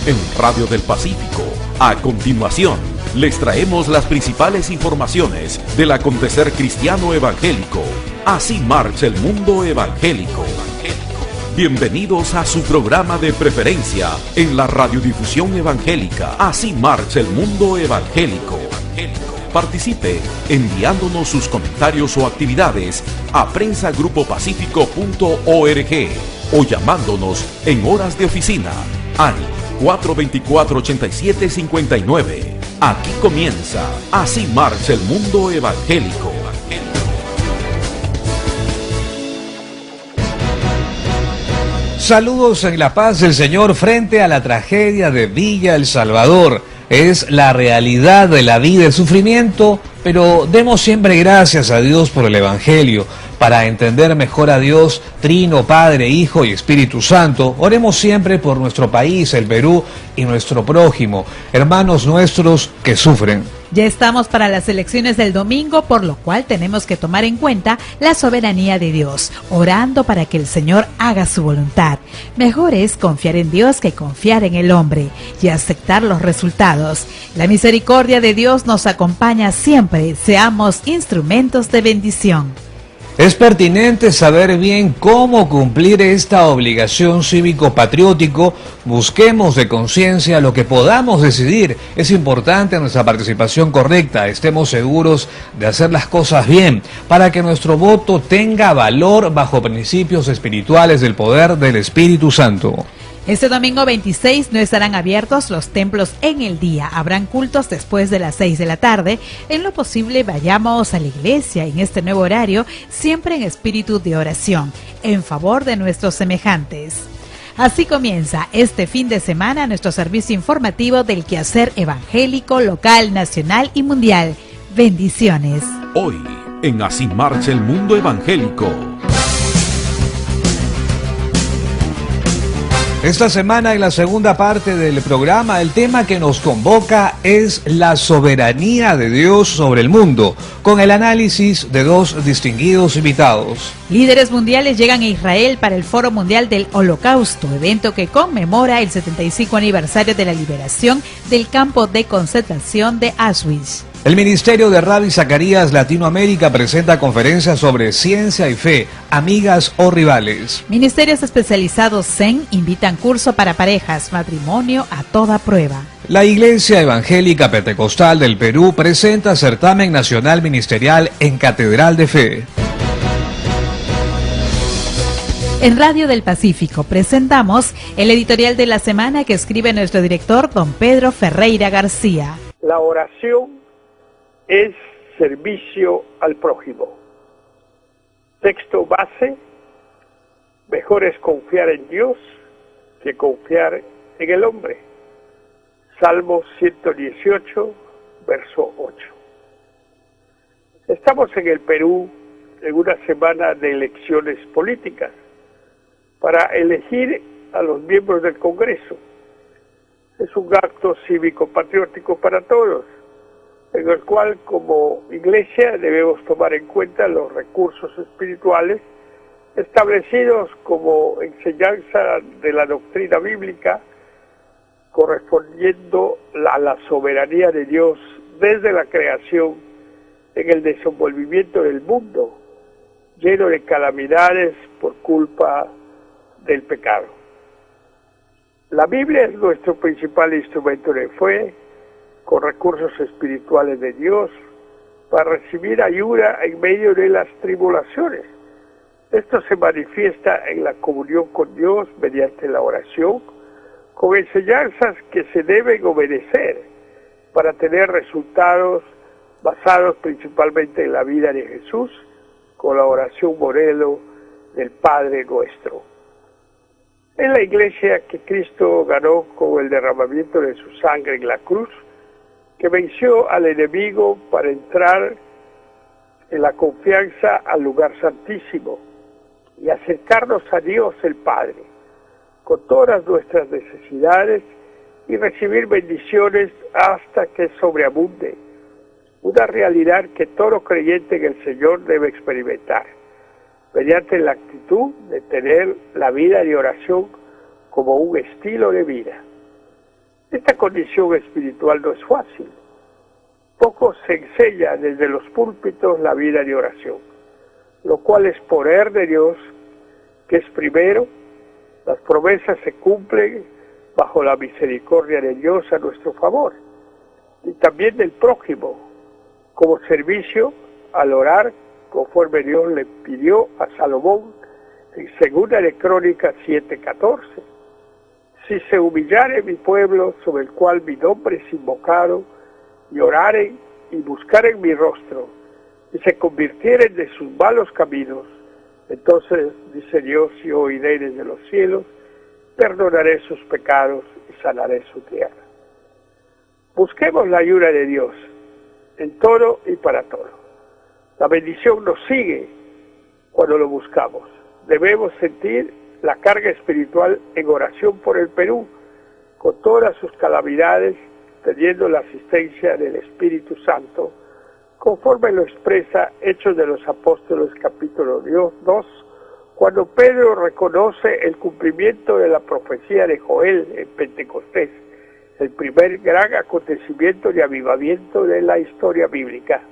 en Radio del Pacífico. A continuación, les traemos las principales informaciones del acontecer cristiano evangélico. Así marcha el mundo evangélico. Bienvenidos a su programa de preferencia en la radiodifusión evangélica. Así marcha el mundo evangélico. Participe enviándonos sus comentarios o actividades a prensagrupopacífico.org o llamándonos en horas de oficina al 424-8759. Aquí comienza Así marcha el mundo evangélico. Saludos en la paz del Señor frente a la tragedia de Villa El Salvador. Es la realidad de la vida, el sufrimiento, pero demos siempre gracias a Dios por el Evangelio. Para entender mejor a Dios, Trino, Padre, Hijo y Espíritu Santo, oremos siempre por nuestro país, el Perú, y nuestro prójimo, hermanos nuestros que sufren. Ya estamos para las elecciones del domingo, por lo cual tenemos que tomar en cuenta la soberanía de Dios, orando para que el Señor haga su voluntad. Mejor es confiar en Dios que confiar en el hombre y aceptar los resultados. La misericordia de Dios nos acompaña siempre, seamos instrumentos de bendición. Es pertinente saber bien cómo cumplir esta obligación cívico-patriótico. Busquemos de conciencia lo que podamos decidir. Es importante nuestra participación correcta. Estemos seguros de hacer las cosas bien para que nuestro voto tenga valor bajo principios espirituales del poder del Espíritu Santo. Este domingo 26 no estarán abiertos los templos en el día. Habrán cultos después de las 6 de la tarde. En lo posible vayamos a la iglesia en este nuevo horario, siempre en espíritu de oración, en favor de nuestros semejantes. Así comienza este fin de semana nuestro servicio informativo del quehacer evangélico local, nacional y mundial. Bendiciones. Hoy, en Así marcha el mundo evangélico. Esta semana, en la segunda parte del programa, el tema que nos convoca es la soberanía de Dios sobre el mundo, con el análisis de dos distinguidos invitados. Líderes mundiales llegan a Israel para el Foro Mundial del Holocausto, evento que conmemora el 75 aniversario de la liberación del campo de concentración de Auschwitz. El Ministerio de Rabbi Zacarías Latinoamérica presenta conferencias sobre ciencia y fe, amigas o rivales. Ministerios especializados Zen invitan curso para parejas, matrimonio a toda prueba. La Iglesia Evangélica Pentecostal del Perú presenta certamen nacional ministerial en Catedral de Fe. En Radio del Pacífico presentamos el editorial de la semana que escribe nuestro director, don Pedro Ferreira García. La oración es servicio al prójimo. Texto base: mejor es confiar en Dios que confiar en el hombre. Salmo 118, verso 8. Estamos en el Perú en una semana de elecciones políticas para elegir a los miembros del Congreso. Es un acto cívico-patriótico para todos, en el cual como iglesia debemos tomar en cuenta los recursos espirituales establecidos como enseñanza de la doctrina bíblica, correspondiendo a la soberanía de Dios desde la creación en el desenvolvimiento del mundo, lleno de calamidades por culpa del pecado. La Biblia es nuestro principal instrumento de fe, con recursos espirituales de Dios, para recibir ayuda en medio de las tribulaciones. Esto se manifiesta en la comunión con Dios mediante la oración, con enseñanzas que se deben obedecer para tener resultados basados principalmente en la vida de Jesús, con la oración modelo del Padre Nuestro. En la iglesia que Cristo ganó con el derramamiento de su sangre en la cruz, que venció al enemigo para entrar en la confianza al lugar santísimo y acercarnos a Dios el Padre, con todas nuestras necesidades y recibir bendiciones hasta que sobreabunde, una realidad que todo creyente en el Señor debe experimentar, mediante la actitud de tener la vida de oración como un estilo de vida. Esta condición espiritual no es fácil. Poco se enseña desde los púlpitos la vida de oración, lo cual es poder de Dios, que es primero. Las promesas se cumplen bajo la misericordia de Dios a nuestro favor, y también del prójimo, como servicio al orar, conforme Dios le pidió a Salomón en 2 de Crónicas 7:14. Si se humillare mi pueblo, sobre el cual mi nombre es invocado, y oraren y buscaren mi rostro, y se convirtieren de sus malos caminos, entonces, dice Dios, yo oiré desde los cielos, perdonaré sus pecados y sanaré su tierra. Busquemos la ayuda de Dios en todo y para todo. La bendición nos sigue cuando lo buscamos. Debemos sentir la carga espiritual en oración por el Perú, con todas sus calamidades, teniendo la asistencia del Espíritu Santo, conforme lo expresa Hechos de los Apóstoles capítulo 2, cuando Pedro reconoce el cumplimiento de la profecía de Joel en Pentecostés, el primer gran acontecimiento de avivamiento de la historia bíblica.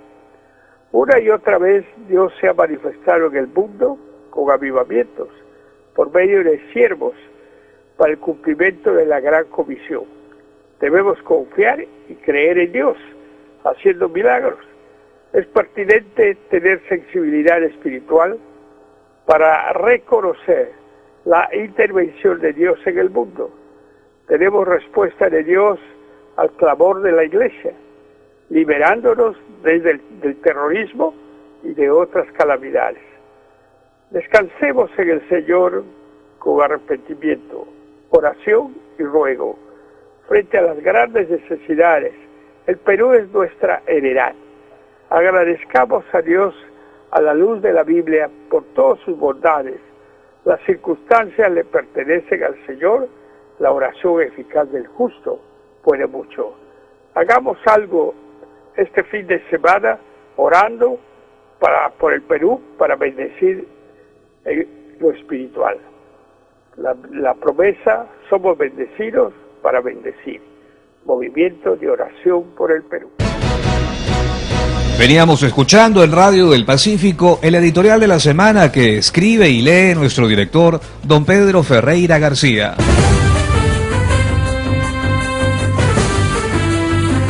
Una y otra vez Dios se ha manifestado en el mundo con avivamientos, por medio de siervos, para el cumplimiento de la gran comisión. Debemos confiar y creer en Dios, haciendo milagros. Es pertinente tener sensibilidad espiritual para reconocer la intervención de Dios en el mundo. Tenemos respuesta de Dios al clamor de la Iglesia, liberándonos desde del terrorismo y de otras calamidades. Descansemos en el Señor con arrepentimiento, oración y ruego. Frente a las grandes necesidades, el Perú es nuestra heredad. Agradezcamos a Dios a la luz de la Biblia por todas sus bondades. Las circunstancias le pertenecen al Señor. La oración eficaz del justo puede mucho. Hagamos algo este fin de semana orando por el Perú para bendecir lo espiritual. La promesa, somos bendecidos para bendecir. Movimiento de oración por el Perú. Veníamos escuchando en Radio del Pacífico el editorial de la semana que escribe y lee nuestro director, don Pedro Ferreira García.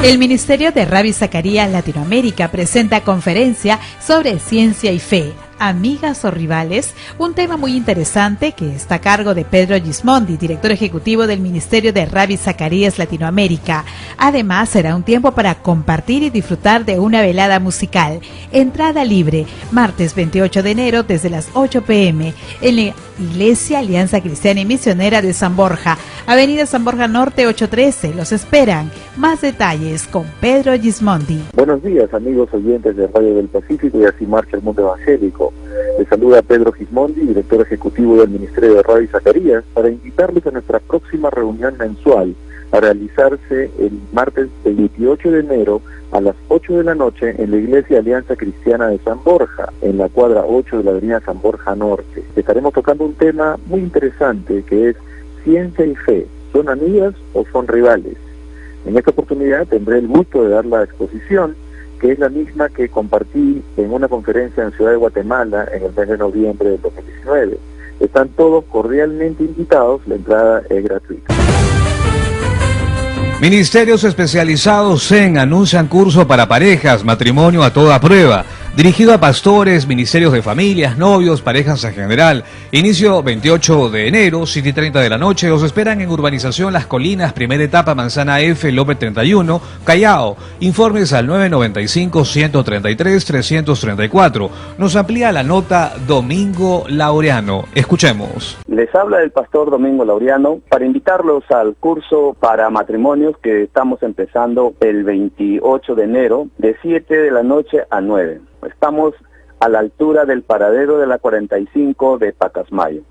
El Ministerio de Ravi Zacarías Latinoamérica presenta conferencia sobre ciencia y fe, amigas o rivales, un tema muy interesante que está a cargo de Pedro Gismondi, director ejecutivo del Ministerio de Ravi Zacarías Latinoamérica. Además, será un tiempo para compartir y disfrutar de una velada musical. Entrada libre, martes 28 de enero desde las 8 p.m. en la Iglesia Alianza Cristiana y Misionera de San Borja, Avenida San Borja Norte 813. Los esperan. Más detalles con Pedro Gismondi. Buenos días, amigos oyentes de Radio del Pacífico y Así Marcha el Mundo Evangélico. Les saluda Pedro Gismondi, director ejecutivo del Ministerio de Ravi Zacarías, para invitarles a nuestra próxima reunión mensual a realizarse el martes 28 de enero a las 8 de la noche en la Iglesia Alianza Cristiana de San Borja, en la cuadra 8 de la avenida San Borja Norte. Estaremos tocando un tema muy interesante que es ciencia y fe, ¿son amigas o son rivales? En esta oportunidad tendré el gusto de dar la exposición, que es la misma que compartí en una conferencia en Ciudad de Guatemala en el mes de noviembre del 2019. Están todos cordialmente invitados, la entrada es gratuita. Ministerios especializados en anuncian curso para parejas, matrimonio a toda prueba, dirigido a pastores, ministerios de familias, novios, parejas en general. Inicio 28 de enero, 7:30 de la noche. Os esperan en Urbanización Las Colinas, primera etapa, Manzana F, López 31, Callao. Informes al 995-133-334. Nos amplía la nota Domingo Laureano. Escuchemos. Les habla el pastor Domingo Laureano para invitarlos al curso para matrimonios que estamos empezando el 28 de enero de 7 de la noche a 9. Estamos a la altura del paradero de la 45 de Pacasmayo.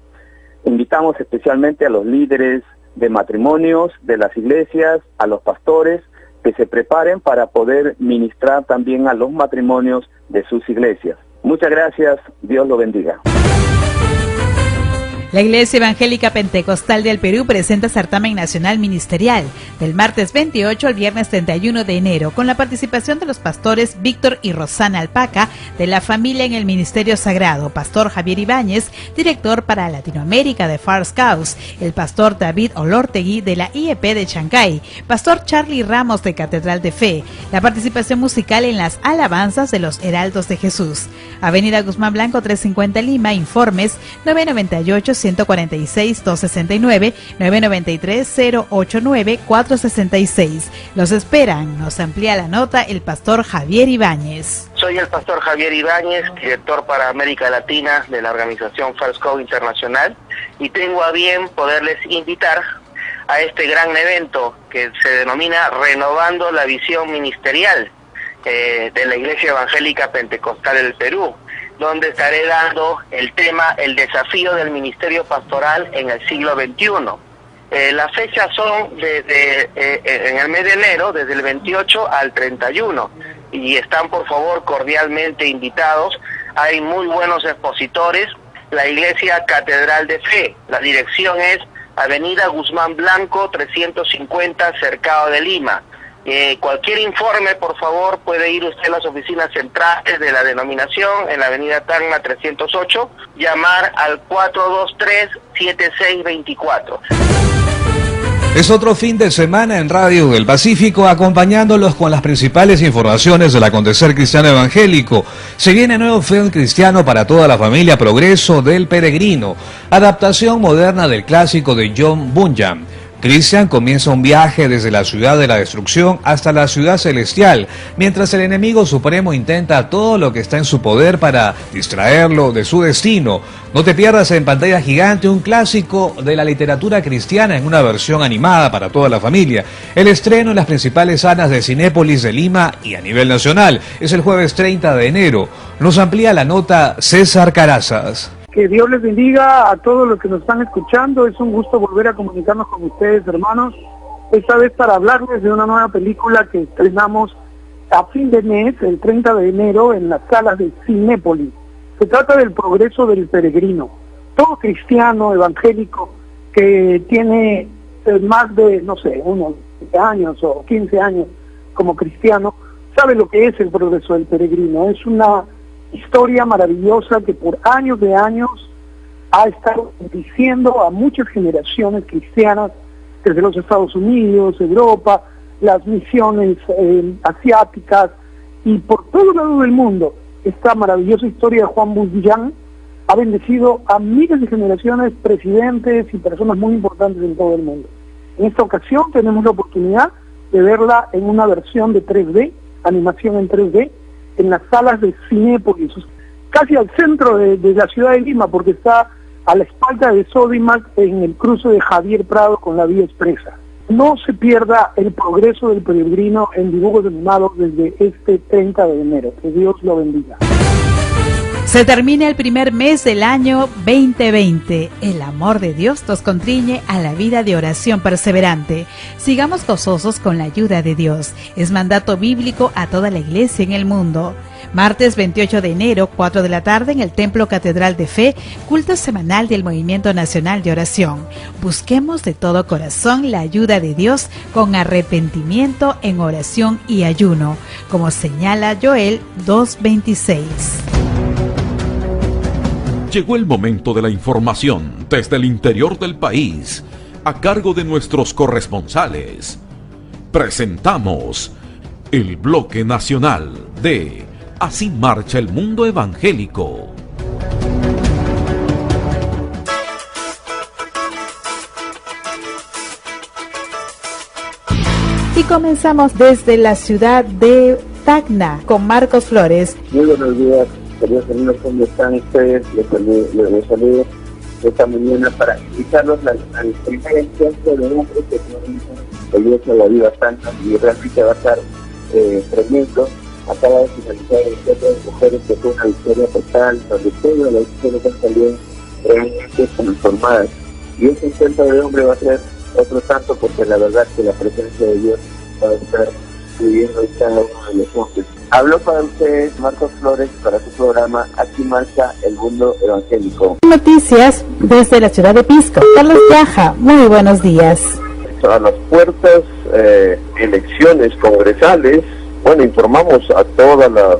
Invitamos especialmente a los líderes de matrimonios de las iglesias, a los pastores, que se preparen para poder ministrar también a los matrimonios de sus iglesias. Muchas gracias, Dios lo bendiga. La Iglesia Evangélica Pentecostal del Perú presenta certamen nacional ministerial del martes 28 al viernes 31 de enero, con la participación de los pastores Víctor y Rosana Alpaca de la Familia en el Ministerio Sagrado, pastor Javier Ibáñez, director para Latinoamérica de Far Scouts, el pastor David Olortegui de la IEP de Chancay, pastor Charlie Ramos de Catedral de Fe, la participación musical en las alabanzas de los Heraldos de Jesús. Avenida Guzmán Blanco 350 Lima, informes 998-146-269, 993-089-466. Los esperan. Nos amplía la nota el pastor Javier Ibáñez. Soy el pastor Javier Ibáñez, director para América Latina de la organización Far Scout Internacional, y tengo a bien poderles invitar a este gran evento que se denomina Renovando la Visión Ministerial de la Iglesia Evangélica Pentecostal del Perú, donde estaré dando el tema El desafío del ministerio pastoral en el siglo XXI. Las fechas son en el mes de enero, desde el 28 al 31, y están por favor cordialmente invitados. Hay muy buenos expositores. La Iglesia Catedral de Fe, la dirección es Avenida Guzmán Blanco 350, Cercado de Lima. Cualquier informe, por favor, puede ir usted a las oficinas centrales de la denominación en la avenida Tacna 308, llamar al 423-7624. Es otro fin de semana en Radio del Pacífico, acompañándolos con las principales informaciones del acontecer cristiano evangélico. Se viene nuevo film cristiano para toda la familia, Progreso del Peregrino, adaptación moderna del clásico de John Bunyan. Cristian comienza un viaje desde la ciudad de la destrucción hasta la ciudad celestial, mientras el enemigo supremo intenta todo lo que está en su poder para distraerlo de su destino. No te pierdas en pantalla gigante un clásico de la literatura cristiana en una versión animada para toda la familia. El estreno en las principales salas de Cinépolis de Lima y a nivel nacional es el jueves 30 de enero. Nos amplía la nota César Carazas. Que Dios les bendiga a todos los que nos están escuchando. Es un gusto volver a comunicarnos con ustedes, hermanos. Esta vez para hablarles de una nueva película que estrenamos a fin de mes, el 30 de enero, en las salas de Cinépolis. Se trata del Progreso del Peregrino. Todo cristiano evangélico que tiene más de, no sé, unos 20 años o 15 años como cristiano, sabe lo que es el Progreso del Peregrino. Es una historia maravillosa que por años de años ha estado diciendo a muchas generaciones cristianas desde los Estados Unidos, Europa, las misiones asiáticas y por todo lado del mundo. Esta maravillosa historia de Juan Bunyan ha bendecido a miles de generaciones, presidentes y personas muy importantes en todo el mundo. En esta ocasión tenemos la oportunidad de verla en una versión de 3D, animación en 3D, en las salas de Cinépolis, casi al centro de la ciudad de Lima, porque está a la espalda de Sodimac en el cruce de Javier Prado con la vía expresa. No se pierda el Progreso del Peregrino en dibujos animados desde este 30 de enero. Que Dios lo bendiga. Se termina el primer mes del año 2020. El amor de Dios nos constriñe a la vida de oración perseverante. Sigamos gozosos con la ayuda de Dios. Es mandato bíblico a toda la iglesia en el mundo. Martes 28 de enero, 4 de la tarde, en el Templo Catedral de Fe, culto semanal del Movimiento Nacional de Oración. Busquemos de todo corazón la ayuda de Dios con arrepentimiento en oración y ayuno, como señala Joel 2:26. Llegó el momento de la información desde el interior del país, a cargo de nuestros corresponsales. Presentamos el bloque nacional de Así marcha el mundo evangélico. Y comenzamos desde la ciudad de Tacna con Marcos Flores. Muy buenos días. Queridos amigos, ¿cómo están ustedes? Les saludo esta mañana para invitarlos al primer encuentro de hombres que el Dios de la vida santa, y realmente va a estar tremendo. Acaba de finalizar el encuentro de mujeres que fue una victoria total, donde todas las mujeres han salido realmente transformadas. Y ese encuentro de hombre va a ser otro tanto, porque la verdad que la presencia de Dios va a estar viviendo en cada uno de los hombres. Habló para ustedes Marcos Flores para su programa Aquí Marcha el Mundo Evangélico. Noticias desde la ciudad de Pisco. Carlos Yaja, muy buenos días. A las puertas elecciones congresales, bueno, informamos a toda la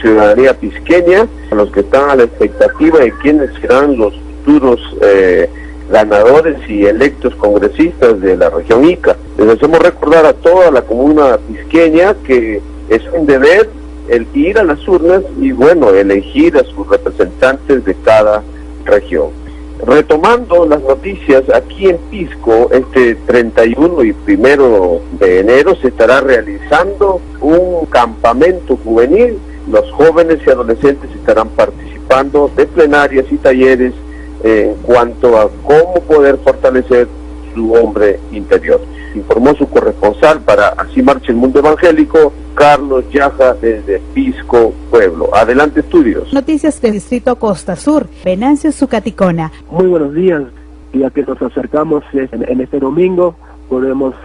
ciudadanía pisqueña, a los que están a la expectativa de quiénes serán los futuros ganadores y electos congresistas de la región Ica. Les hacemos recordar a toda la comuna pisqueña que es un deber el ir a las urnas y, bueno, elegir a sus representantes de cada región. Retomando las noticias, aquí en Pisco, este 31 y 1 de enero se estará realizando un campamento juvenil. Los jóvenes y adolescentes estarán participando de plenarias y talleres en cuanto a cómo poder fortalecer su hombre interior. Informó su corresponsal para Así Marcha el Mundo Evangélico, Carlos Yaja, desde Pisco, Pueblo. Adelante, estudios. Noticias del distrito Costa Sur, Venancio Zucaticona. Muy buenos días, ya que nos acercamos en este domingo, podemos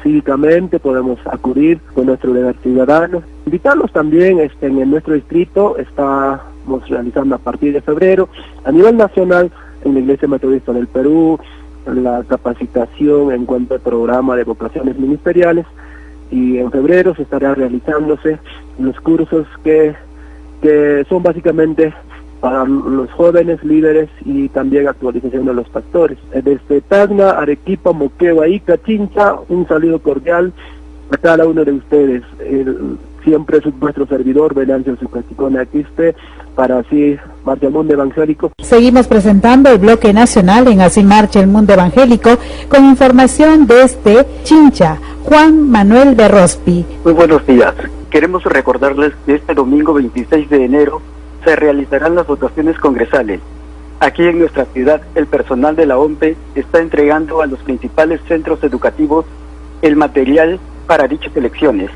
cívicamente, podemos acudir con nuestro deber ciudadano. Invitarlos también, en nuestro distrito, estamos realizando a partir de febrero, a nivel nacional, en la Iglesia Metodista del Perú, la capacitación en cuanto al programa de vocaciones ministeriales, y en febrero se estará realizándose los cursos que son básicamente para los jóvenes líderes y también actualización de los pastores. Desde Tacna, Arequipa, Moquegua, Ica, Chincha, un saludo cordial a cada uno de ustedes. Siempre es nuestro servidor, Venancio Zucaticona, aquí esté, para Así Marcha el Mundo Evangélico. Seguimos presentando el bloque nacional en Así Marcha el Mundo Evangélico, con información desde Chincha. Juan Manuel Berrospi. Muy buenos días. Queremos recordarles que este domingo 26 de enero se realizarán las votaciones congresales. Aquí en nuestra ciudad, el personal de la OMPE está entregando a los principales centros educativos el material para dichas elecciones.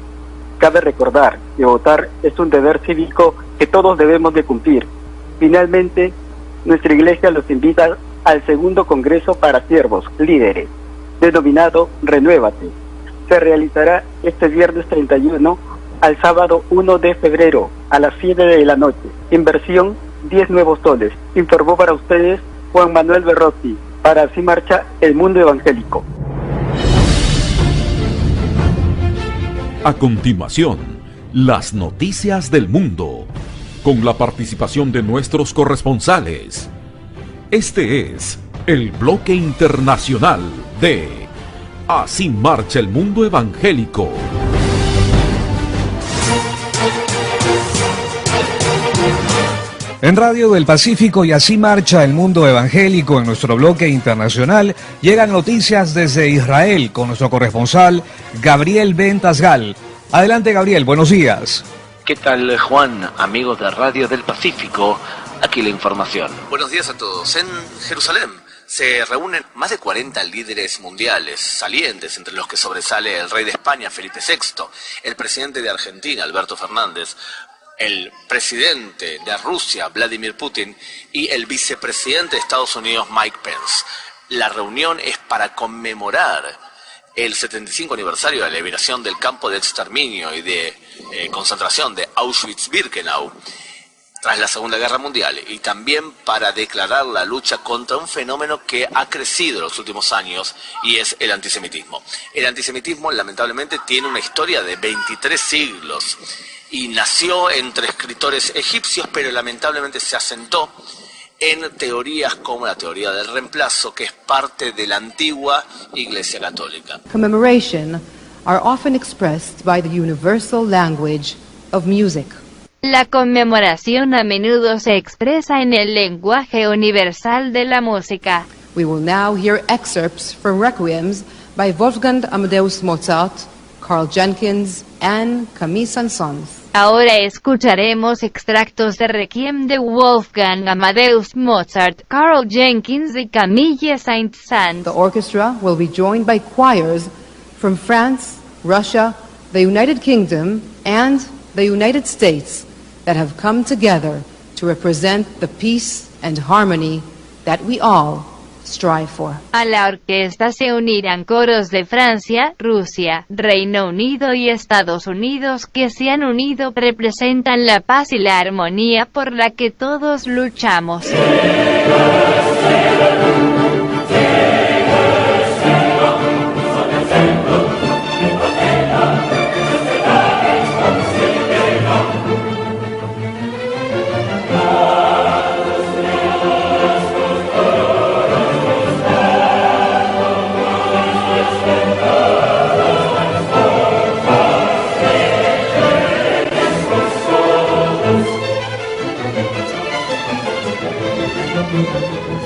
Cabe recordar que votar es un deber cívico que todos debemos de cumplir. Finalmente, nuestra iglesia los invita al segundo Congreso para Siervos, Líderes, denominado Renuévate. Se realizará este viernes 31 al sábado 1 de febrero a las 7 de la noche. Inversión 10 nuevos soles. Informó para ustedes Juan Manuel Berrotti, para Así Marcha el Mundo Evangélico. A continuación, las noticias del mundo, con la participación de nuestros corresponsales. Este es el bloque internacional de Así Marcha el Mundo Evangélico. En Radio del Pacífico y Así Marcha el Mundo Evangélico, en nuestro bloque internacional, llegan noticias desde Israel con nuestro corresponsal Gabriel Ventasgal. Adelante, Gabriel, buenos días. ¿Qué tal, Juan? Amigos de Radio del Pacífico, aquí la información. Buenos días a todos. En Jerusalén se reúnen más de 40 líderes mundiales salientes, entre los que sobresale el rey de España, Felipe VI, el presidente de Argentina, Alberto Fernández, el presidente de Rusia, Vladimir Putin, y el vicepresidente de Estados Unidos, Mike Pence. La reunión es para conmemorar el 75 aniversario de la liberación del campo de exterminio y de concentración de Auschwitz-Birkenau tras la Segunda Guerra Mundial, y también para declarar la lucha contra un fenómeno que ha crecido en los últimos años, y es el antisemitismo. El antisemitismo, lamentablemente, tiene una historia de 23 siglos y nació entre escritores egipcios, pero lamentablemente se asentó en teorías como la teoría del reemplazo, que es parte de la antigua Iglesia Católica. Commemoration are often expressed by the universal language of music. La conmemoración a menudo se expresa en el lenguaje universal de la música. We will now hear excerpts from requiems by Wolfgang Amadeus Mozart, Carl Jenkins, and Camille Saint-Saëns. Ahora escucharemos extractos de Requiem de Wolfgang Amadeus Mozart, Carl Jenkins y Camille Saint-Saëns. The orchestra will be joined by choirs from France, Russia, the United Kingdom, and the United States that have come together to represent the peace and harmony that we all strive for. A la orquesta se unirán coros de Francia, Rusia, Reino Unido y Estados Unidos que se han unido representan la paz y la armonía por la que todos luchamos.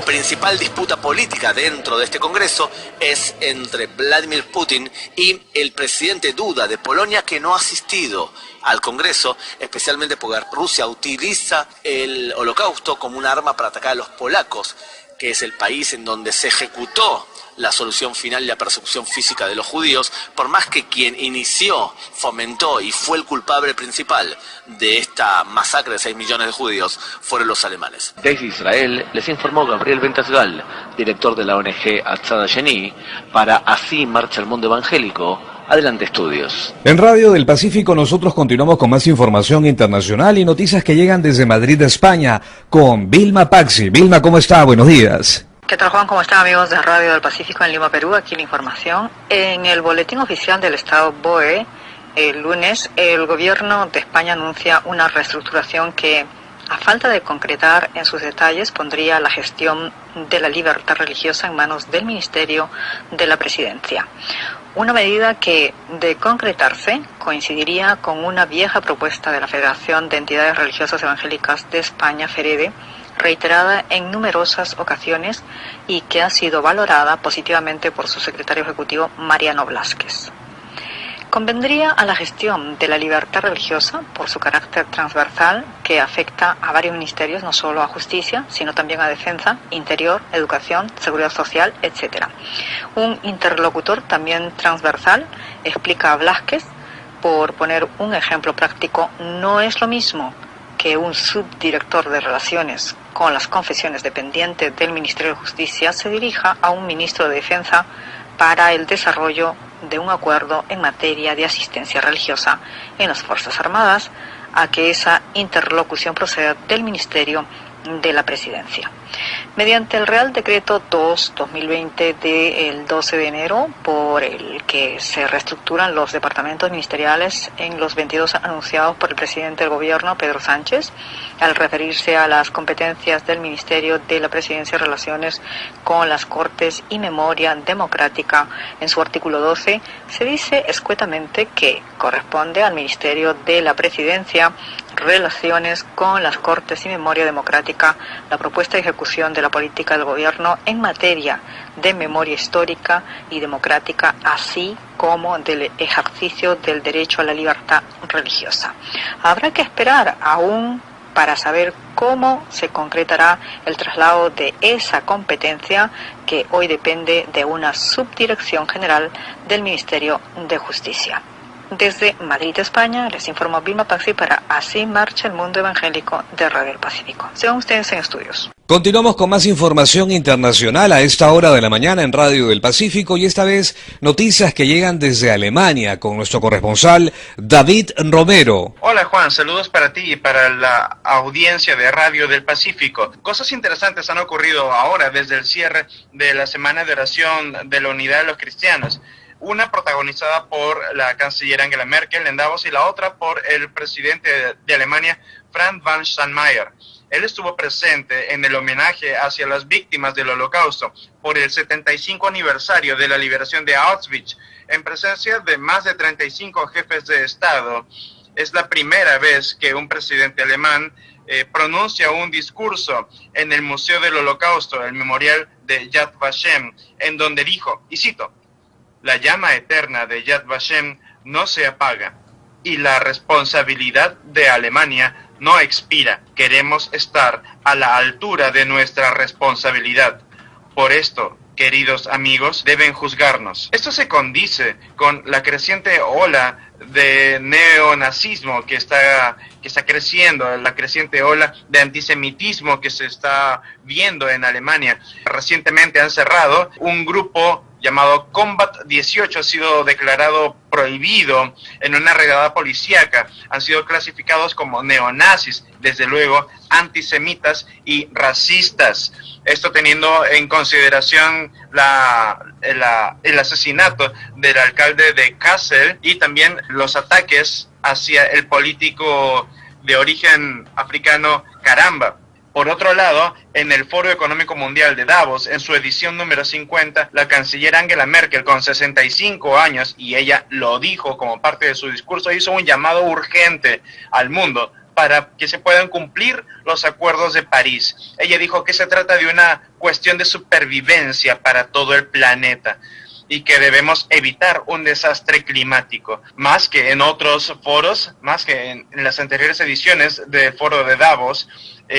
Principal disputa política dentro de este Congreso es entre Vladimir Putin y el presidente Duda de Polonia, que no ha asistido al Congreso, especialmente porque Rusia utiliza el Holocausto como un arma para atacar a los polacos, que es el país en donde se ejecutó la solución final y la persecución física de los judíos, por más que quien inició, fomentó y fue el culpable principal de esta masacre de 6 millones de judíos fueron los alemanes. Desde Israel les informó Gabriel Ventasgal, director de la ONG Atzada Sheni, para Así Marcha el Mundo Evangélico. Adelante, estudios. En Radio del Pacífico nosotros continuamos con más información internacional y noticias que llegan desde Madrid, España, con Vilma Paxi. Vilma, ¿cómo está? Buenos días. ¿Qué tal, Juan? ¿Cómo están, amigos de Radio del Pacífico en Lima, Perú? Aquí la información. En el boletín oficial del Estado BOE, el lunes, el gobierno de España anuncia una reestructuración que, a falta de concretar en sus detalles, pondría la gestión de la libertad religiosa en manos del Ministerio de la Presidencia. Una medida que, de concretarse, coincidiría con una vieja propuesta de la Federación de Entidades Religiosas Evangélicas de España, FEREDE, reiterada en numerosas ocasiones y que ha sido valorada positivamente por su secretario ejecutivo, Mariano Blázquez. Convendría a la gestión de la libertad religiosa por su carácter transversal que afecta a varios ministerios, no solo a justicia, sino también a defensa, interior, educación, seguridad social, etc. Un interlocutor también transversal, explica a Blázquez, por poner un ejemplo práctico, no es lo mismo que un subdirector de Relaciones con las confesiones dependiente del Ministerio de Justicia se dirija a un ministro de Defensa para el desarrollo de un acuerdo en materia de asistencia religiosa en las Fuerzas Armadas, a que esa interlocución proceda del Ministerio de la Presidencia. Mediante el Real Decreto 2/2020 del 12 de enero, por el que se reestructuran los departamentos ministeriales en los 22 anunciados por el presidente del Gobierno, Pedro Sánchez, al referirse a las competencias del Ministerio de la Presidencia y relaciones con las Cortes y memoria democrática, en su artículo 12, se dice escuetamente que corresponde al Ministerio de la Presidencia, relaciones con las Cortes y memoria democrática, la propuesta y ejecución de la política del Gobierno en materia de memoria histórica y democrática, así como del ejercicio del derecho a la libertad religiosa. Habrá que esperar aún para saber cómo se concretará el traslado de esa competencia que hoy depende de una subdirección general del Ministerio de Justicia. Desde Madrid, España, les informó Vilma Paxi para Así Marcha el Mundo Evangélico de Radio del Pacífico. Sean ustedes en estudios. Continuamos con más información internacional a esta hora de la mañana en Radio del Pacífico y esta vez noticias que llegan desde Alemania con nuestro corresponsal David Romero. Hola Juan, saludos para ti y para la audiencia de Radio del Pacífico. Cosas interesantes han ocurrido ahora desde el cierre de la Semana de Oración de la Unidad de los Cristianos. Una protagonizada por la canciller Angela Merkel en Davos y la otra por el presidente de Alemania, Frank Walter Steinmeier. Él estuvo presente en el homenaje hacia las víctimas del Holocausto por el 75 aniversario de la liberación de Auschwitz, en presencia de más de 35 jefes de Estado. Es la primera vez que un presidente alemán pronuncia un discurso en el Museo del Holocausto, el memorial de Yad Vashem, en donde dijo, y cito, «La llama eterna de Yad Vashem no se apaga y la responsabilidad de Alemania no expira. Queremos estar a la altura de nuestra responsabilidad. Por esto, queridos amigos, deben juzgarnos». Esto se condice con la creciente ola de neonazismo que está creciendo, la creciente ola de antisemitismo que se está viendo en Alemania. Recientemente han cerrado un grupo llamado Combat 18, ha sido declarado prohibido en una redada policíaca. Han sido clasificados como neonazis, desde luego antisemitas y racistas. Esto teniendo en consideración el asesinato del alcalde de Kassel y también los ataques hacia el político de origen africano Karamba. Por otro lado, en el Foro Económico Mundial de Davos, en su edición número 50, la canciller Angela Merkel, con 65 años, y ella lo dijo como parte de su discurso, hizo un llamado urgente al mundo para que se puedan cumplir los acuerdos de París. Ella dijo que se trata de una cuestión de supervivencia para todo el planeta y que debemos evitar un desastre climático. Más que en otros foros, más que en las anteriores ediciones del Foro de Davos,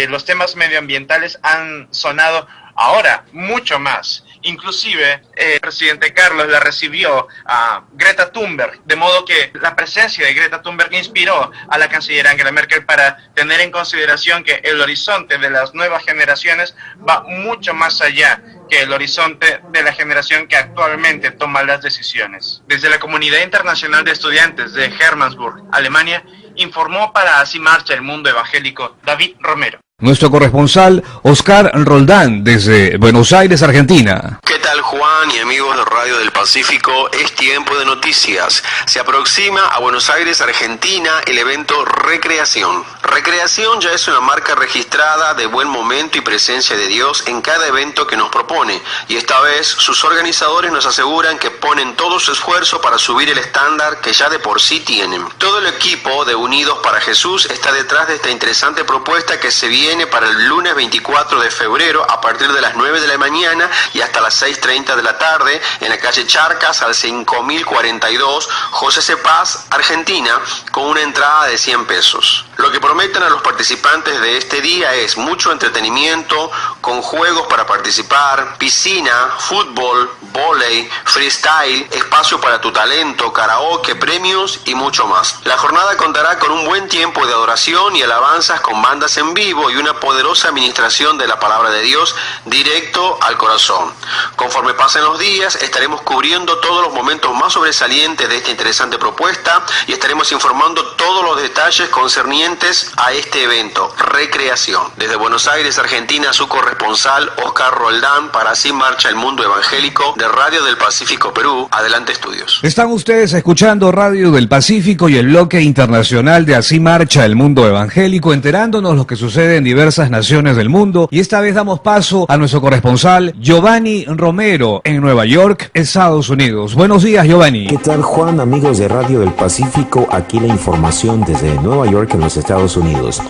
los temas medioambientales han sonado ahora mucho más. Inclusive el presidente Carlos la recibió a Greta Thunberg, de modo que la presencia de Greta Thunberg inspiró a la canciller Angela Merkel para tener en consideración que el horizonte de las nuevas generaciones va mucho más allá que el horizonte de la generación que actualmente toma las decisiones. Desde la Comunidad Internacional de Estudiantes de Hermannsburg, Alemania, informó para Así Marcha el Mundo Evangélico David Romero. Nuestro corresponsal Oscar Roldán desde Buenos Aires, Argentina. ¿Qué tal, Juan y amigos de Radio del Pacífico? Es tiempo de noticias. Se aproxima a Buenos Aires, Argentina, el evento Recreación. Recreación ya es una marca registrada de buen momento y presencia de Dios en cada evento que nos propone, y esta vez sus organizadores nos aseguran que ponen todo su esfuerzo para subir el estándar que ya de por sí tienen. Todo el equipo de Unidos para Jesús está detrás de esta interesante propuesta que se viene para el lunes 24 de febrero a partir de las 9 de la mañana y hasta las 6:30 de la tarde en la calle Charcas al 5042, José C. Paz, Argentina, con una entrada de 100 pesos. Lo que prometen a los participantes de este día es mucho entretenimiento, con juegos para participar, piscina, fútbol, vóley, freestyle, espacio para tu talento, karaoke, premios y mucho más. La jornada contará con un buen tiempo de adoración y alabanzas con bandas en vivo y una poderosa administración de la palabra de Dios directo al corazón. Conforme pasen los días, estaremos cubriendo todos los momentos más sobresalientes de esta interesante propuesta y estaremos informando todos los detalles concernientes a este evento, Recreación. Desde Buenos Aires, Argentina, su corresponsal Oscar Roldán para Así Marcha el Mundo Evangélico de Radio del Pacífico Perú. Adelante, estudios. Están ustedes escuchando Radio del Pacífico y el bloque internacional de Así Marcha el Mundo Evangélico, enterándonos lo que sucede en diversas naciones del mundo, y esta vez damos paso a nuestro corresponsal Giovanni Romero en Nueva York, Estados Unidos. Buenos días, Giovanni. ¿Qué tal, Juan? Amigos de Radio del Pacífico, aquí la información desde Nueva York en los Estados Unidos.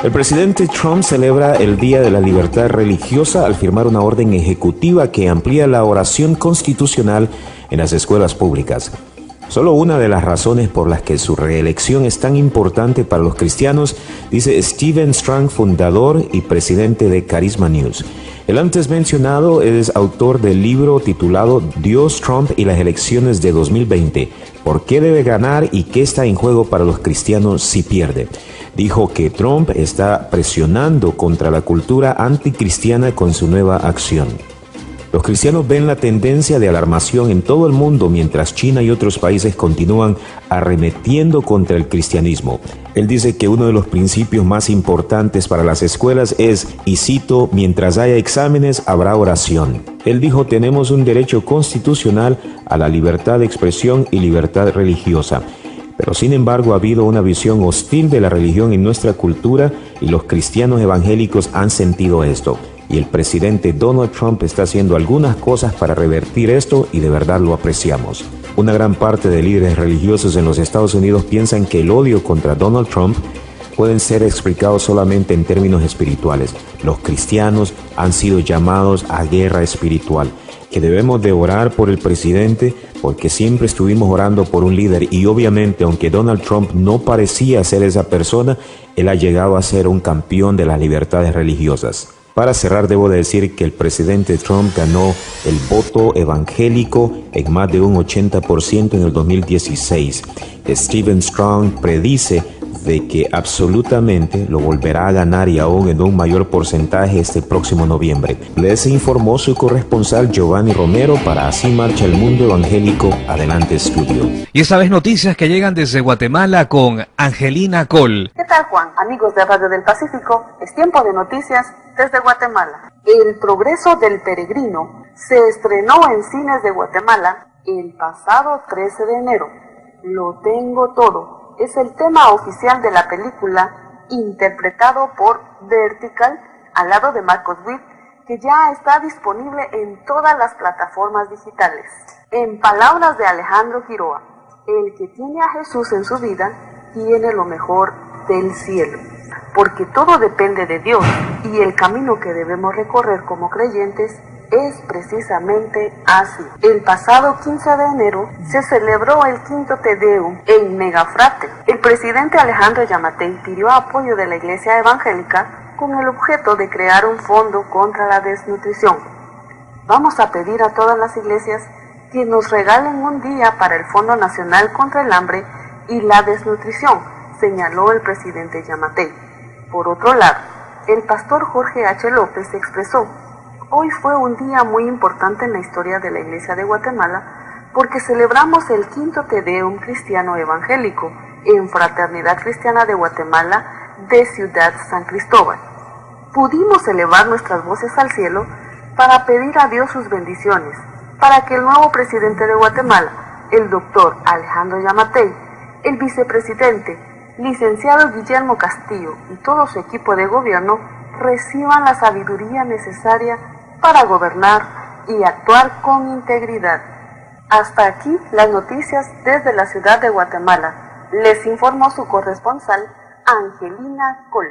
El presidente Trump celebra el Día de la Libertad Religiosa al firmar una orden ejecutiva que amplía la oración constitucional en las escuelas públicas. Solo una de las razones por las que su reelección es tan importante para los cristianos, dice Stephen Strang, fundador y presidente de Carisma News. El antes mencionado es autor del libro titulado Dios, Trump y las elecciones de 2020. ¿Por qué debe ganar y qué está en juego para los cristianos si pierde? Dijo que Trump está presionando contra la cultura anticristiana con su nueva acción. Los cristianos ven la tendencia de alarmación en todo el mundo mientras China y otros países continúan arremetiendo contra el cristianismo. Él dice que uno de los principios más importantes para las escuelas es, y cito, mientras haya exámenes habrá oración. Él dijo, tenemos un derecho constitucional a la libertad de expresión y libertad religiosa. Pero sin embargo ha habido una visión hostil de la religión en nuestra cultura y los cristianos evangélicos han sentido esto. Y el presidente Donald Trump está haciendo algunas cosas para revertir esto y de verdad lo apreciamos. Una gran parte de líderes religiosos en los Estados Unidos piensan que el odio contra Donald Trump pueden ser explicados solamente en términos espirituales. Los cristianos han sido llamados a guerra espiritual, que debemos de orar por el presidente porque siempre estuvimos orando por un líder y obviamente aunque Donald Trump no parecía ser esa persona, él ha llegado a ser un campeón de las libertades religiosas. Para cerrar, debo decir que el presidente Trump ganó el voto evangélico en más de un 80% en el 2016. Stephen Strong predice de que absolutamente lo volverá a ganar y aún en un mayor porcentaje este próximo noviembre. Les informó su corresponsal Giovanni Romero para Así Marcha el Mundo Evangélico. Adelante, estudio. Y esta vez noticias que llegan desde Guatemala con Angelina Col. ¿Qué tal, Juan? Amigos de Radio del Pacífico, es tiempo de noticias desde Guatemala. El progreso del peregrino se estrenó en cines de Guatemala el pasado 13 de enero. Lo tengo todo. Es el tema oficial de la película, interpretado por Vertical, al lado de Marcos Witt, que ya está disponible en todas las plataformas digitales. En palabras de Alejandro Quiroa, el que tiene a Jesús en su vida, tiene lo mejor del cielo, porque todo depende de Dios, y el camino que debemos recorrer como creyentes es precisamente así. El pasado 15 de enero se celebró el quinto Te Deum en Megafrate. El presidente Alejandro Yamatei pidió apoyo de la Iglesia Evangélica con el objeto de crear un fondo contra la desnutrición. Vamos a pedir a todas las iglesias que nos regalen un día para el Fondo Nacional contra el Hambre y la Desnutrición, señaló el presidente Yamatei. Por otro lado, el pastor Jorge H. López expresó: hoy fue un día muy importante en la historia de la Iglesia de Guatemala porque celebramos el quinto Te Deum cristiano evangélico en Fraternidad Cristiana de Guatemala de Ciudad San Cristóbal. Pudimos elevar nuestras voces al cielo para pedir a Dios sus bendiciones, para que el nuevo presidente de Guatemala, el doctor Alejandro Yamatei, el vicepresidente, licenciado Guillermo Castillo y todo su equipo de gobierno reciban la sabiduría necesaria para gobernar y actuar con integridad. Hasta aquí las noticias desde la ciudad de Guatemala. Les informó su corresponsal Angelina Col.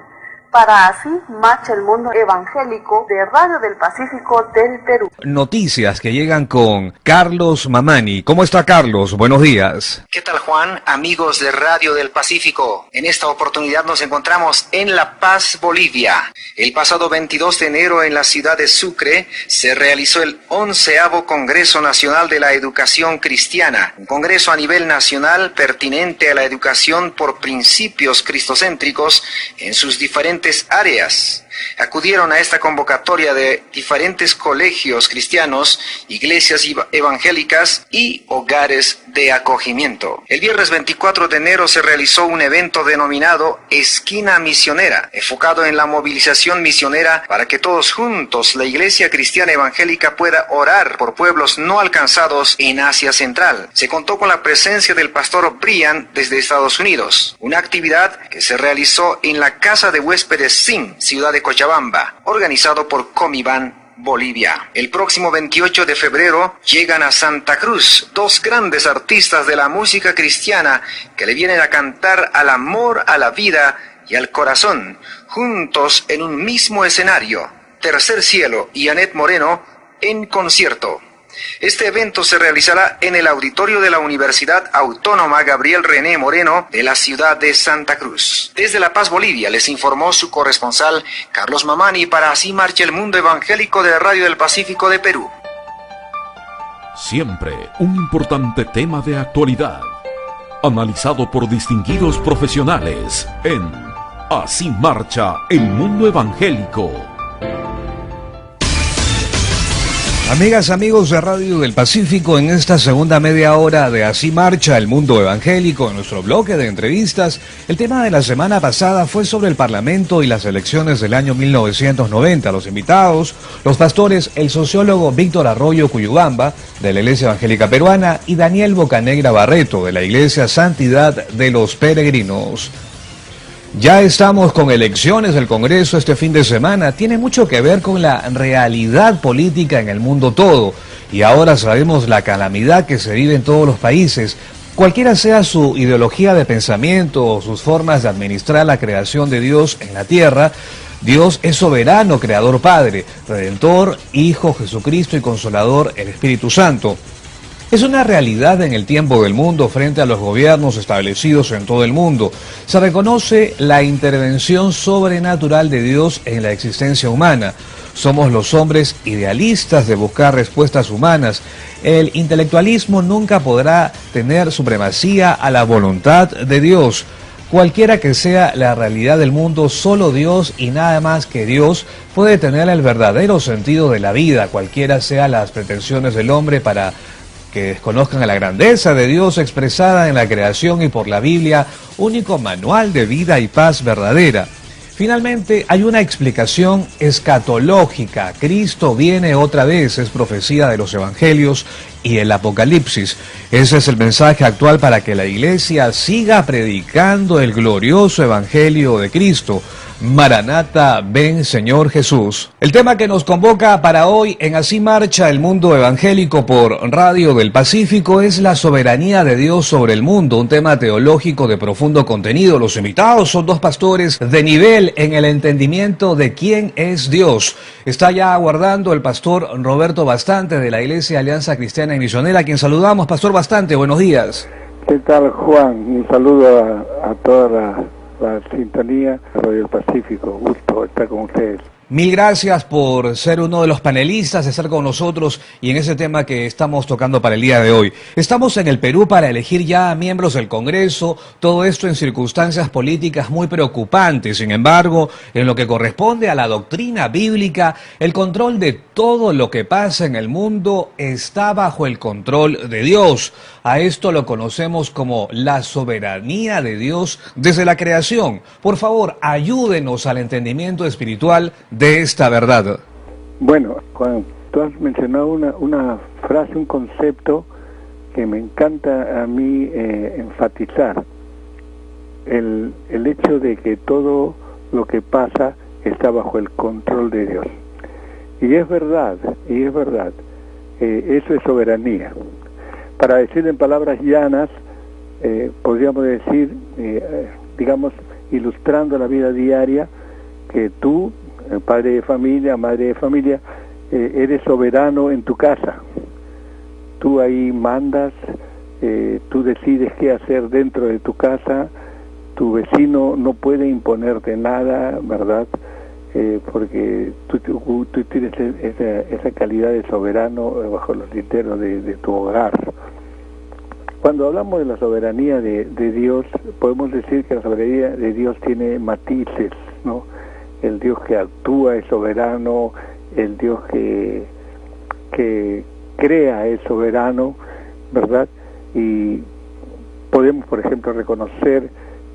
Para Así Marcha el Mundo Evangélico de Radio del Pacífico del Perú. Noticias que llegan con Carlos Mamani. ¿Cómo está, Carlos? Buenos días. ¿Qué tal, Juan? Amigos de Radio del Pacífico. En esta oportunidad nos encontramos en La Paz, Bolivia. El pasado 22 de enero en la ciudad de Sucre se realizó el 11º Congreso Nacional de la Educación Cristiana, un congreso a nivel nacional pertinente a la educación por principios cristocéntricos en sus diferentes áreas. Acudieron a esta convocatoria de diferentes colegios cristianos, iglesias evangélicas y hogares de acogimiento. El viernes 24 de enero se realizó un evento denominado Esquina Misionera, enfocado en la movilización misionera para que todos juntos, la Iglesia Cristiana Evangélica, pueda orar por pueblos no alcanzados en Asia Central. Se contó con la presencia del pastor Brian desde Estados Unidos, una actividad que se realizó en la Casa de Huéspedes SIM, ciudad de Cochabamba, organizado por Comiban Bolivia. El próximo 28 de febrero llegan a Santa Cruz dos grandes artistas de la música cristiana que le vienen a cantar al amor, a la vida y al corazón, juntos en un mismo escenario. Tercer Cielo y Anet Moreno en concierto. Este evento se realizará en el auditorio de la Universidad Autónoma Gabriel René Moreno de la ciudad de Santa Cruz. Desde La Paz, Bolivia, les informó su corresponsal Carlos Mamani para Así Marcha el Mundo Evangélico de Radio del Pacífico de Perú. Siempre un importante tema de actualidad, analizado por distinguidos profesionales en Así Marcha el Mundo Evangélico. Amigas, amigos de Radio del Pacífico, en esta segunda media hora de Así Marcha el Mundo Evangélico, en nuestro bloque de entrevistas, el tema de la semana pasada fue sobre el Parlamento y las elecciones del año 1990. Los invitados, los pastores, el sociólogo Víctor Arroyo Cuyubamba, de la Iglesia Evangélica Peruana, y Daniel Bocanegra Barreto, de la Iglesia Santidad de los Peregrinos. Ya estamos con elecciones del Congreso este fin de semana. Tiene mucho que ver con la realidad política en el mundo todo. Y ahora sabemos la calamidad que se vive en todos los países. Cualquiera sea su ideología de pensamiento o sus formas de administrar la creación de Dios en la tierra, Dios es soberano, creador, Padre, Redentor, Hijo, Jesucristo y Consolador, el Espíritu Santo. Es una realidad en el tiempo del mundo frente a los gobiernos establecidos en todo el mundo. Se reconoce la intervención sobrenatural de Dios en la existencia humana. somos los hombres idealistas de buscar respuestas humanas. El intelectualismo nunca podrá tener supremacía a la voluntad de Dios. Cualquiera que sea la realidad del mundo, solo Dios y nada más que Dios puede tener el verdadero sentido de la vida, cualquiera sean las pretensiones del hombre para que desconozcan a la grandeza de Dios expresada en la creación y por la Biblia, único manual de vida y paz verdadera. Finalmente, hay una explicación escatológica. Cristo viene otra vez, es profecía de los evangelios y el Apocalipsis. Ese es el mensaje actual para que la Iglesia siga predicando el glorioso evangelio de Cristo. Maranata, ven Señor Jesús. El tema que nos convoca para hoy en Así Marcha el Mundo Evangélico por Radio del Pacífico es la soberanía de Dios sobre el mundo, un tema teológico de profundo contenido. Los invitados son dos pastores de nivel en el entendimiento de quién es Dios. Está ya aguardando el pastor Roberto Bastante de la Iglesia Alianza Cristiana y Misionera, a quien saludamos. Pastor Bastante, buenos días. ¿Qué tal, Juan? Un saludo a toda la sintonía de Radio del Pacífico. Gusto estar con ustedes. Mil gracias por ser uno de los panelistas, de estar con nosotros y en ese tema que estamos tocando para el día de hoy. Estamos en el Perú para elegir ya miembros del Congreso, todo esto en circunstancias políticas muy preocupantes. Sin embargo, en lo que corresponde a la doctrina bíblica, el control de todo lo que pasa en el mundo está bajo el control de Dios. A esto lo conocemos como la soberanía de Dios desde la creación. Por favor, ayúdenos al entendimiento espiritual de esta verdad. Bueno, cuando tú has mencionado una frase, un concepto que me encanta a mí enfatizar, el hecho de que todo lo que pasa está bajo el control de Dios. Y es verdad, eso es soberanía. Para decir en palabras llanas, podríamos decir, digamos, ilustrando la vida diaria, que tú, padre de familia, madre de familia, eres soberano en tu casa. Tú ahí mandas, tú decides qué hacer dentro de tu casa, tu vecino no puede imponerte nada, ¿verdad? Porque tú tienes esa calidad de soberano bajo los linderos de tu hogar. Cuando hablamos de la soberanía de Dios, podemos decir que la soberanía de Dios tiene matices, ¿no? El Dios que actúa es soberano, el Dios que crea es soberano, ¿verdad? Y podemos, por ejemplo, reconocer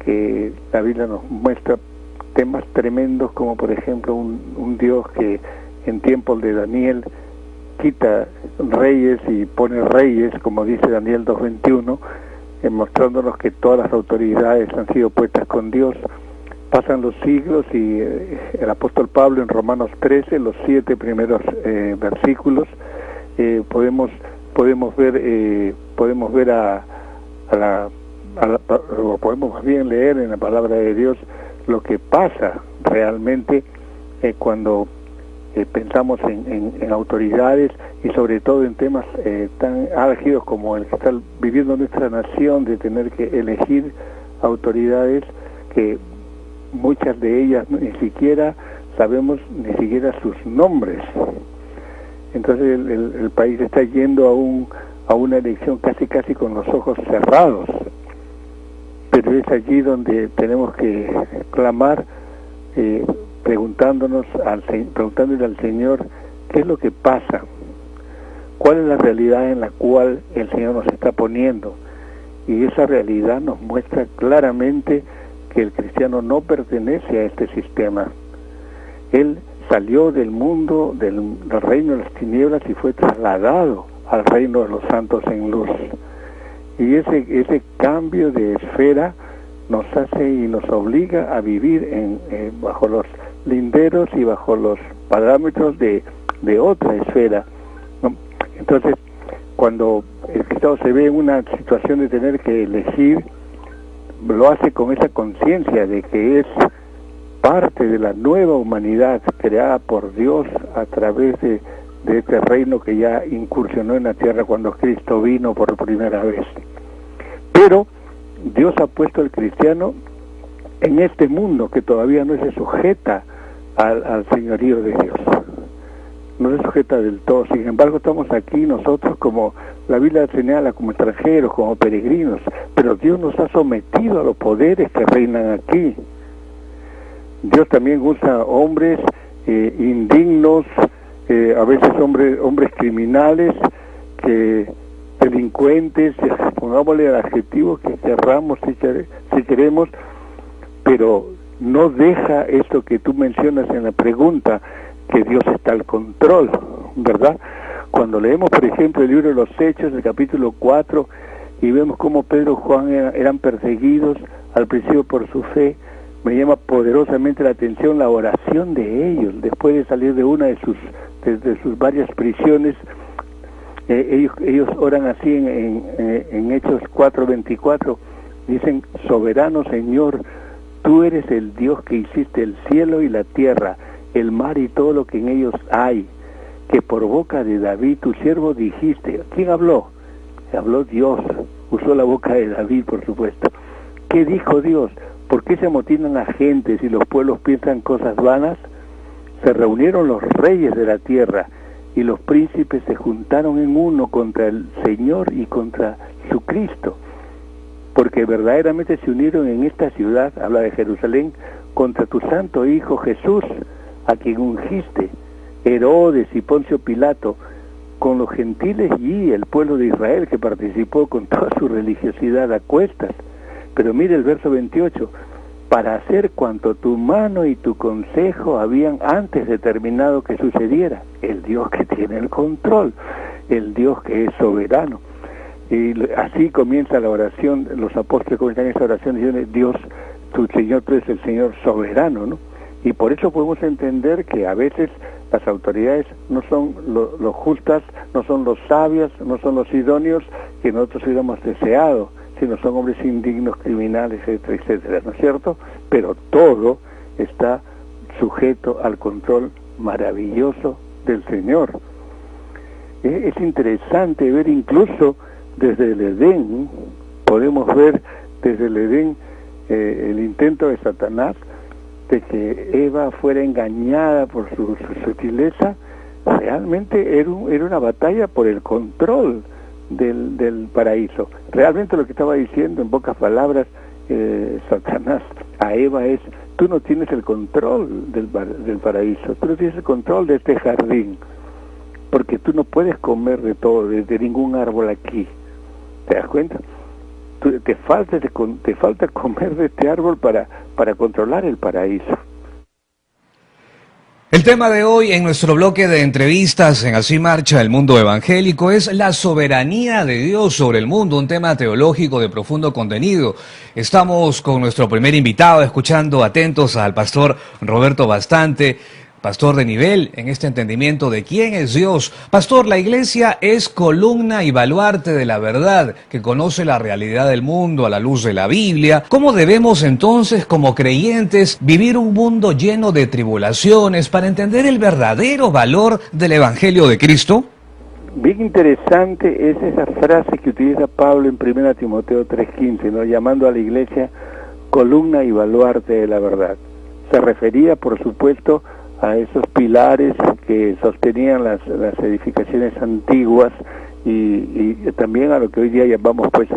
que la Biblia nos muestra temas tremendos, como por ejemplo un Dios que en tiempos de Daniel quita reyes y pone reyes, como dice Daniel 2:21, mostrándonos que todas las autoridades han sido puestas con Dios. Pasan los siglos y el apóstol Pablo en Romanos 13, los 7 primeros versículos, podemos más bien leer en la palabra de Dios lo que pasa realmente cuando pensamos en autoridades y sobre todo en temas tan álgidos como el que está viviendo nuestra nación, de tener que elegir autoridades que muchas de ellas ni siquiera sabemos ni siquiera sus nombres. Entonces el país está yendo a una elección casi con los ojos cerrados, pero es allí donde tenemos que clamar, preguntándole al Señor qué es lo que pasa, cuál es la realidad en la cual el Señor nos está poniendo, y esa realidad nos muestra claramente que el cristiano no pertenece a este sistema. Él salió del mundo, del reino de las tinieblas y fue trasladado al reino de los santos en luz. Y ese cambio de esfera nos hace y nos obliga a vivir bajo los linderos y bajo los parámetros de otra esfera, ¿no? Entonces, cuando el cristiano se ve en una situación de tener que elegir, lo hace con esa conciencia de que es parte de la nueva humanidad creada por Dios a través de este reino que ya incursionó en la tierra cuando Cristo vino por primera vez. Pero Dios ha puesto al cristiano en este mundo que todavía no se sujeta al señorío de Dios. no se sujeta del todo. Sin embargo, estamos aquí nosotros, como la Biblia señala, como extranjeros, como peregrinos, pero Dios nos ha sometido a los poderes que reinan aquí. Dios también usa hombres indignos, a veces hombres criminales, delincuentes, pongámosle el adjetivo que querramos si queremos, pero no deja esto que tú mencionas en la pregunta, que Dios está al control, ¿verdad? Cuando leemos, por ejemplo, el libro de los Hechos, el capítulo 4, y vemos cómo Pedro y Juan eran perseguidos al principio por su fe, me llama poderosamente la atención la oración de ellos, después de salir de una de sus varias prisiones. Ellos oran así en Hechos 4:24, dicen: soberano Señor, tú eres el Dios que hiciste el cielo y la tierra, el mar y todo lo que en ellos hay, que por boca de David tu siervo dijiste. ¿Quién habló? Habló Dios, usó la boca de David, por supuesto. ¿Qué dijo Dios? ¿Por qué se amotinan las gentes y los pueblos piensan cosas vanas? Se reunieron los reyes de la tierra y los príncipes se juntaron en uno contra el Señor y contra su Cristo, porque verdaderamente se unieron en esta ciudad, habla de Jerusalén, contra tu santo Hijo Jesús, a quien ungiste, Herodes y Poncio Pilato, con los gentiles y el pueblo de Israel que participó con toda su religiosidad a cuestas. Pero mire el verso 28, para hacer cuanto tu mano y tu consejo habían antes determinado que sucediera. El Dios que tiene el control, el Dios que es soberano. Y así comienza la oración, los apóstoles comienzan esa oración diciendo: Dios, tu Señor, tú eres el Señor soberano, ¿no? Y por eso podemos entender que a veces las autoridades no son los justas, no son los sabios, no son los idóneos que nosotros hubiéramos deseado, sino son hombres indignos, criminales, etcétera, etcétera, ¿no es cierto? Pero todo está sujeto al control maravilloso del Señor. Es interesante ver incluso desde el Edén, podemos ver desde el Edén el intento de Satanás de que Eva fuera engañada por su sutileza. Realmente era una batalla por el control del paraíso. Realmente lo que estaba diciendo en pocas palabras Satanás a Eva es: tú no tienes el control del paraíso, tú no tienes el control de este jardín, porque tú no puedes comer de todo, de ningún árbol aquí. ¿Te das cuenta? Te falta comer de este árbol para controlar el paraíso. El tema de hoy en nuestro bloque de entrevistas en Así Marcha el Mundo Evangélico es la soberanía de Dios sobre el mundo, un tema teológico de profundo contenido. Estamos con nuestro primer invitado, escuchando atentos al pastor Roberto Bastante, pastor de nivel en este entendimiento de quién es Dios. Pastor, la iglesia es columna y baluarte de la verdad, que conoce la realidad del mundo a la luz de la Biblia. ¿Cómo debemos entonces, como creyentes, vivir un mundo lleno de tribulaciones para entender el verdadero valor del Evangelio de Cristo? Bien interesante es esa frase que utiliza Pablo en 1 Timoteo 3:15, ¿no? Llamando a la iglesia columna y baluarte de la verdad. Se refería, por supuesto, a esos pilares que sostenían las edificaciones antiguas y también a lo que hoy día llamamos pues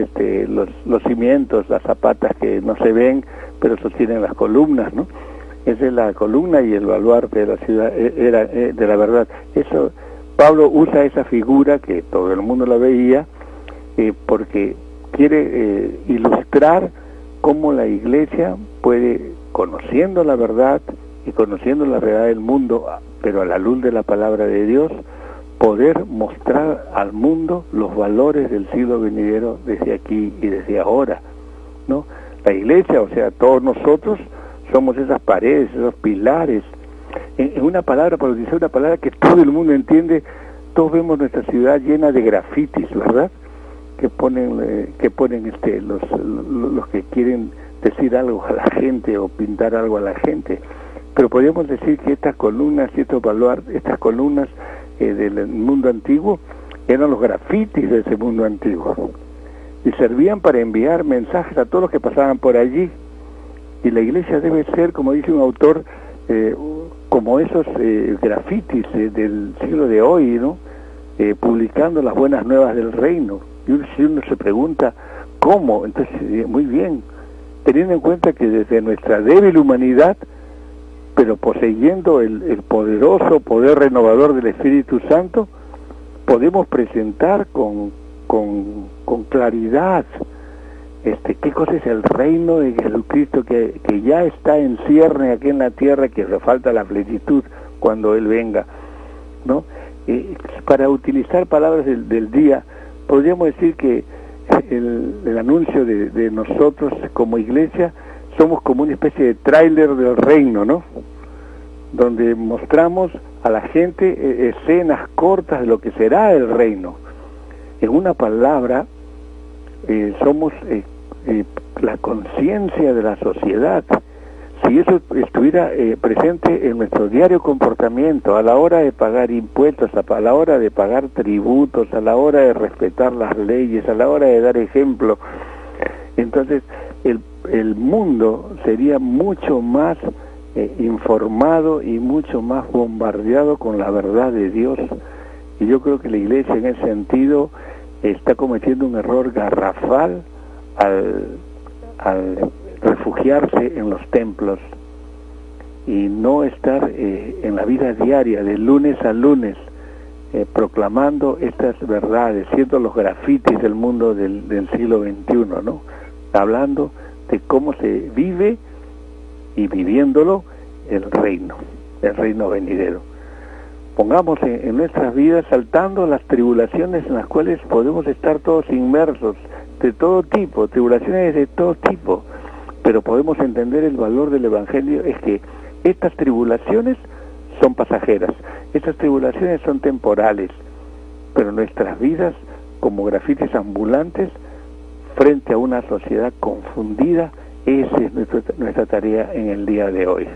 los cimientos, las zapatas que no se ven pero sostienen las columnas, ¿no? Esa es la columna y el baluarte de la ciudad, de la verdad. Eso, Pablo usa esa figura que todo el mundo la veía porque quiere ilustrar cómo la iglesia puede, conociendo la verdad y conociendo la realidad del mundo, pero a la luz de la palabra de Dios, poder mostrar al mundo los valores del siglo venidero desde aquí y desde ahora, ¿no? La iglesia, o sea, todos nosotros somos esas paredes, esos pilares. En una palabra, para utilizar una palabra que todo el mundo entiende, todos vemos nuestra ciudad llena de grafitis, ¿verdad? Que ponen los que quieren decir algo a la gente o pintar algo a la gente. Pero podríamos decir que estas columnas y estos baluartes, estas columnas del mundo antiguo eran los grafitis de ese mundo antiguo y servían para enviar mensajes a todos los que pasaban por allí. Y la iglesia debe ser, como dice un autor, como esos grafitis del siglo de hoy, ¿no? Publicando las buenas nuevas del reino. Y si uno se pregunta, ¿cómo? Entonces, muy bien, teniendo en cuenta que desde nuestra débil humanidad, pero poseyendo el poderoso poder renovador del Espíritu Santo, podemos presentar con claridad qué cosa es el reino de Jesucristo que ya está en cierne aquí en la tierra, que le falta la plenitud cuando Él venga, ¿no? Para utilizar palabras del día, podríamos decir que el anuncio de nosotros como iglesia somos como una especie de tráiler del reino, ¿no? Donde mostramos a la gente escenas cortas de lo que será el reino. En una palabra, somos la conciencia de la sociedad. Si eso estuviera presente en nuestro diario comportamiento, a la hora de pagar impuestos, a la hora de pagar tributos, a la hora de respetar las leyes, a la hora de dar ejemplo, entonces el mundo sería mucho más informado y mucho más bombardeado con la verdad de Dios. Y yo creo que la iglesia en ese sentido está cometiendo un error garrafal al refugiarse en los templos y no estar en la vida diaria, de lunes a lunes, proclamando estas verdades, siendo los grafitis del mundo del siglo XXI, ¿no? Hablando de cómo se vive y viviéndolo el reino venidero. Pongamos en nuestras vidas saltando las tribulaciones en las cuales podemos estar todos inmersos, de todo tipo, tribulaciones de todo tipo, pero podemos entender el valor del Evangelio es que estas tribulaciones son pasajeras, estas tribulaciones son temporales, pero nuestras vidas como grafitis ambulantes frente a una sociedad confundida, esa es nuestra tarea en el día de hoy.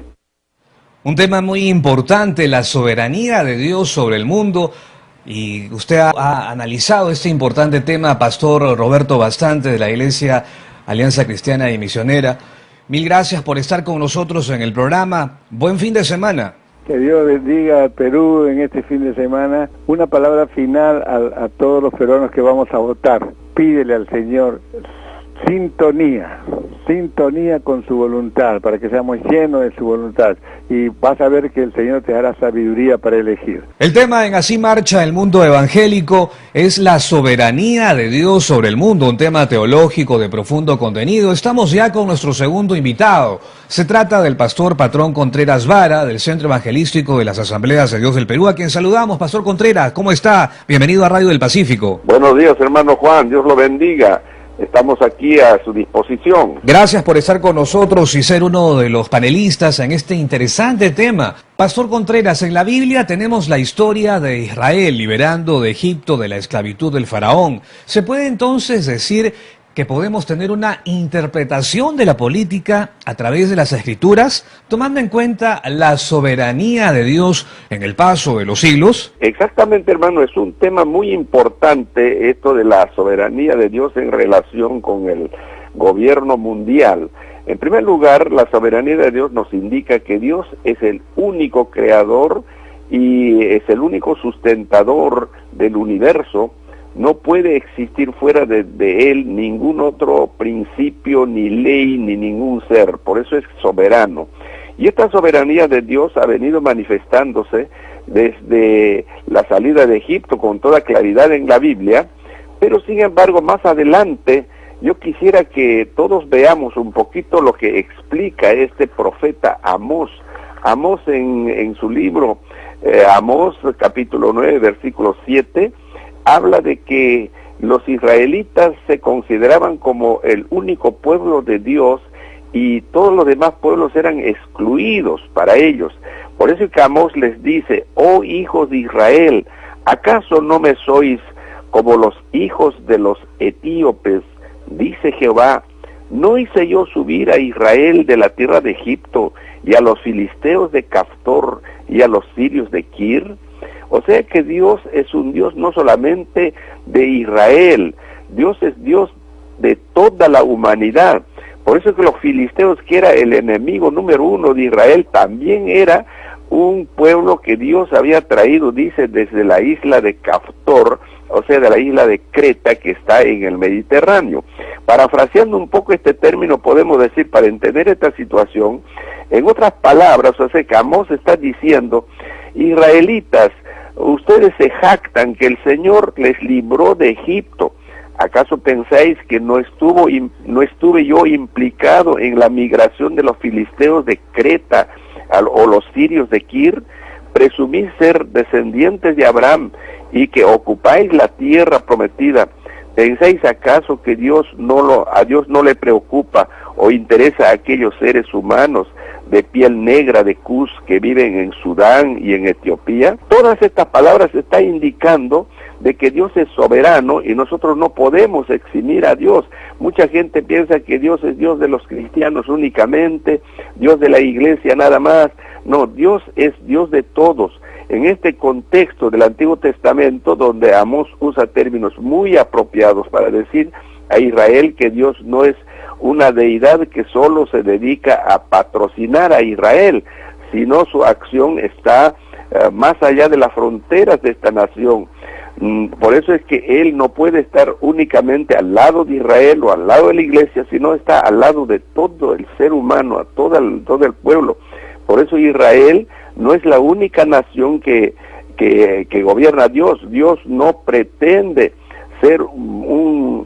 Un tema muy importante, la soberanía de Dios sobre el mundo. Y usted ha analizado este importante tema, Pastor Roberto Bastante, de la Iglesia Alianza Cristiana y Misionera. Mil gracias por estar con nosotros en el programa. Buen fin de semana. Que Dios bendiga a Perú en este fin de semana. Una palabra final a todos los peruanos que vamos a votar. Pídele al Señor sintonía con su voluntad, para que seamos llenos de su voluntad, y vas a ver que el Señor te dará sabiduría para elegir. El tema en Así Marcha el Mundo Evangélico es la soberanía de Dios sobre el mundo, un tema teológico de profundo contenido. Estamos ya con nuestro segundo invitado. Se trata del pastor Patrón Contreras Vara, del Centro Evangelístico de las Asambleas de Dios del Perú, a quien saludamos. Pastor Contreras, ¿cómo está? Bienvenido a Radio del Pacífico. Buenos días, hermano Juan, Dios lo bendiga. Estamos aquí a su disposición. Gracias por estar con nosotros y ser uno de los panelistas en este interesante tema. Pastor Contreras, en la Biblia tenemos la historia de Israel liberando de Egipto de la esclavitud del faraón. ¿Se puede entonces decir que podemos tener una interpretación de la política a través de las Escrituras, tomando en cuenta la soberanía de Dios en el paso de los siglos? Exactamente, hermano, es un tema muy importante esto de la soberanía de Dios en relación con el gobierno mundial. En primer lugar, la soberanía de Dios nos indica que Dios es el único creador y es el único sustentador del universo. No puede existir fuera de él ningún otro principio, ni ley, ni ningún ser. Por eso es soberano. Y esta soberanía de Dios ha venido manifestándose desde la salida de Egipto con toda claridad en la Biblia, pero sin embargo más adelante yo quisiera que todos veamos un poquito lo que explica este profeta Amós. Amós en su libro, Amós capítulo 9, versículo 7, habla de que los israelitas se consideraban como el único pueblo de Dios y todos los demás pueblos eran excluidos para ellos. Por eso que Amós les dice: oh hijos de Israel, ¿acaso no me sois como los hijos de los etíopes? Dice Jehová: ¿no hice yo subir a Israel de la tierra de Egipto, y a los filisteos de Caftor, y a los sirios de Kir? O sea que Dios es un Dios no solamente de Israel, Dios es Dios de toda la humanidad. Por eso que los filisteos, que era el enemigo número uno de Israel, también era un pueblo que Dios había traído, dice, desde la isla de Caftor, o sea, de la isla de Creta, que está en el Mediterráneo. Parafraseando un poco este término, podemos decir, para entender esta situación, en otras palabras, o sea, que Amós está diciendo: israelitas, ustedes se jactan que el Señor les libró de Egipto. ¿Acaso pensáis que no estuve yo implicado en la migración de los filisteos de Creta o los sirios de Kir? Presumís ser descendientes de Abraham y que ocupáis la tierra prometida. ¿Pensáis acaso que a Dios no le preocupa o interesa a aquellos seres humanos de piel negra de Cus que viven en Sudán y en Etiopía? Todas estas palabras están indicando de que Dios es soberano y nosotros no podemos eximir a Dios. Mucha gente piensa que Dios es Dios de los cristianos únicamente, Dios de la iglesia nada más. No, Dios es Dios de todos. En este contexto del Antiguo Testamento, donde Amós usa términos muy apropiados para decir a Israel que Dios no es una deidad que solo se dedica a patrocinar a Israel, sino su acción está más allá de las fronteras de esta nación. Por eso es que Él no puede estar únicamente al lado de Israel o al lado de la iglesia, sino está al lado de todo el ser humano, a todo el pueblo. Por eso Israel no es la única nación que gobierna a Dios. Dios no pretende ser un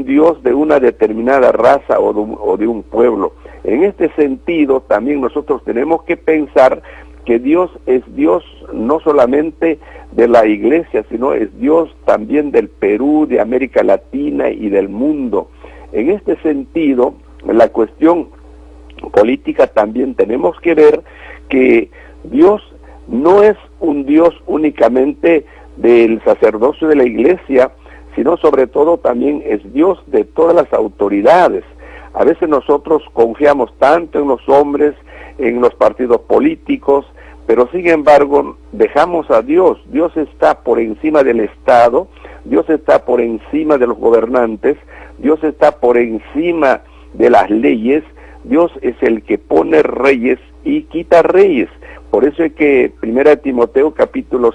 Dios de una determinada raza o de un pueblo. En este sentido, también nosotros tenemos que pensar que Dios es Dios no solamente de la iglesia, sino es Dios también del Perú, de América Latina y del mundo. En este sentido, la cuestión política también tenemos que ver que Dios no es un Dios únicamente del sacerdocio de la iglesia, sino sobre todo también es Dios de todas las autoridades. A veces nosotros confiamos tanto en los hombres, en los partidos políticos, pero sin embargo dejamos a Dios. Dios está por encima del Estado, Dios está por encima de los gobernantes, Dios está por encima de las leyes, Dios es el que pone reyes y quita reyes. Por eso es que 1 Timoteo capítulo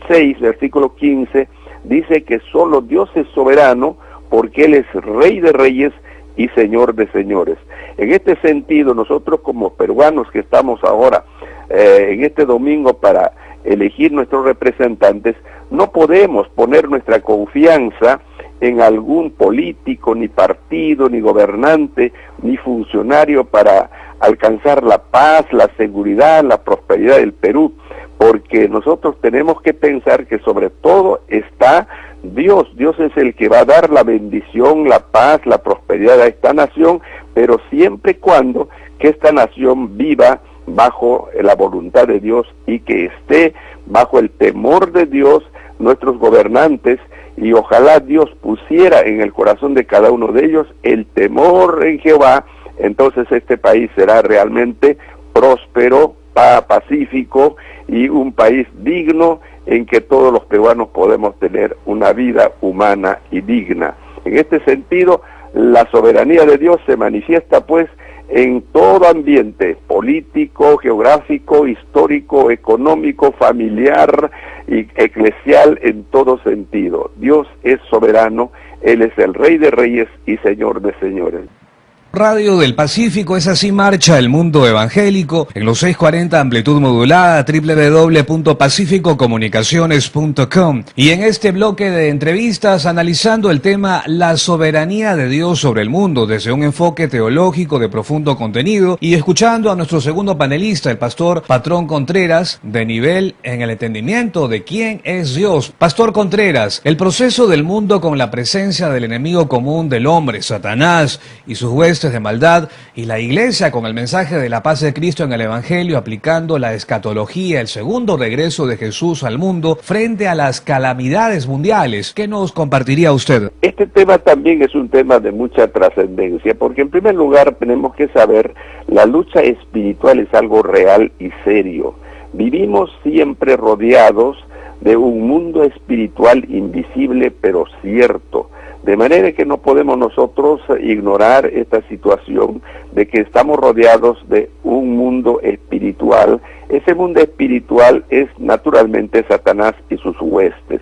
6, versículo 15, dice que solo Dios es soberano porque Él es Rey de reyes y Señor de señores. En este sentido, nosotros como peruanos que estamos ahora en este domingo para elegir nuestros representantes, no podemos poner nuestra confianza en algún político, ni partido, ni gobernante, ni funcionario para alcanzar la paz, la seguridad, la prosperidad del Perú, porque nosotros tenemos que pensar que sobre todo está Dios. Dios es el que va a dar la bendición, la paz, la prosperidad a esta nación, pero siempre y cuando que esta nación viva bajo la voluntad de Dios y que esté bajo el temor de Dios nuestros gobernantes, y ojalá Dios pusiera en el corazón de cada uno de ellos el temor en Jehová. Entonces este país será realmente próspero, pacífico y un país digno en que todos los peruanos podemos tener una vida humana y digna. En este sentido, la soberanía de Dios se manifiesta pues en todo ambiente político, geográfico, histórico, económico, familiar y eclesial, en todo sentido. Dios es soberano, Él es el Rey de reyes y Señor de señores. Radio del Pacífico, es así marcha el mundo evangélico en los 640 amplitud modulada, www.pacificocomunicaciones.com, y en este bloque de entrevistas analizando el tema la soberanía de Dios sobre el mundo desde un enfoque teológico de profundo contenido, y escuchando a nuestro segundo panelista, el pastor Patrón Contreras, de nivel en el entendimiento de quién es Dios. Pastor Contreras, el proceso del mundo con la presencia del enemigo común del hombre, Satanás, y sus huestes de maldad, y la iglesia con el mensaje de la paz de Cristo en el Evangelio, aplicando la escatología, el segundo regreso de Jesús al mundo frente a las calamidades mundiales. ¿Qué nos compartiría usted? Este tema también es un tema de mucha trascendencia, porque en primer lugar tenemos que saber, la lucha espiritual es algo real y serio. Vivimos siempre rodeados de un mundo espiritual invisible pero cierto. De manera que no podemos nosotros ignorar esta situación de que estamos rodeados de un mundo espiritual ese mundo espiritual es naturalmente Satanás y sus huestes.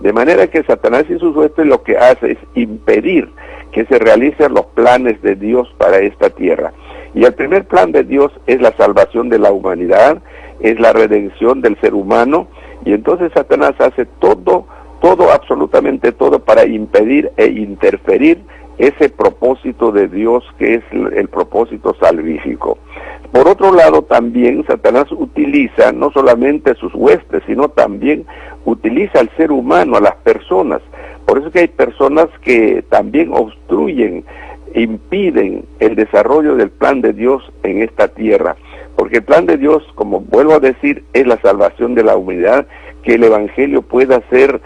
De manera que Satanás y sus huestes lo que hace es impedir que se realicen los planes de Dios para esta tierra. Y el primer plan de Dios es la salvación de la humanidad, es la redención del ser humano, y entonces Satanás hace todo, absolutamente todo, para impedir e interferir ese propósito de Dios, que es el propósito salvífico. Por otro lado, también Satanás utiliza no solamente sus huestes, sino también utiliza al ser humano, a las personas. Por eso que hay personas que también obstruyen, impiden el desarrollo del plan de Dios en esta tierra. Porque el plan de Dios, como vuelvo a decir, es la salvación de la humanidad, que el Evangelio pueda ser